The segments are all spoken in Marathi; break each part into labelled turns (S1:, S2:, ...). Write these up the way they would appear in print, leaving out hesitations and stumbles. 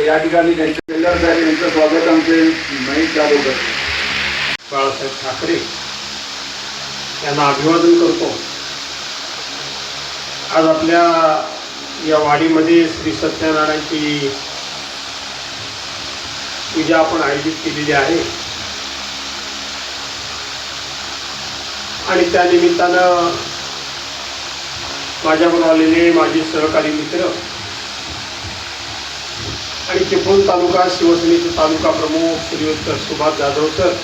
S1: या ठिकाणी त्यांचे यांचं स्वागत आमचे महेश जाधव करते.
S2: बाळासाहेब ठाकरे यांना अभिवादन करतो. आज आपल्या या वाडीमध्ये श्री सत्यनारायणाची पूजा आपण आयोजित केलेली आहे आणि त्या निमित्तानं माझ्याबरोबर आलेले माझे सहकारी मित्र आणि चिपळूण तालुका शिवसेनेचे तालुका प्रमुख श्रीयुत सुभाष जाधव सर,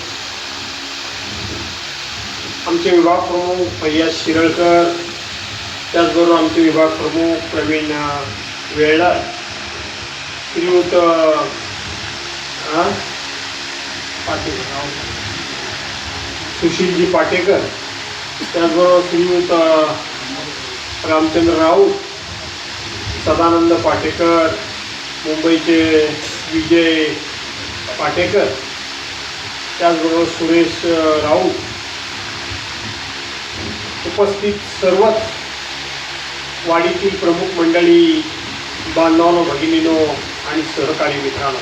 S2: आमचे विभाग प्रमुख फैयाज शिरळकर, त्याचबरोबर आमचे विभाग प्रमुख प्रवीण वेळा, श्रीयुत पाटेकर सुशीलजी पाटेकर, त्याचबरोबर श्रीयुत रामचंद्र राऊत, सदानंद पाटेकर, मुंबईचे विजय पाटेकर, त्याचबरोबर सुरेश राऊत, उपस्थित सर्वच वाडीतील प्रमुख मंडळी, बांधवांनो, भगिनींनो आणि सहकारी मित्रांनो,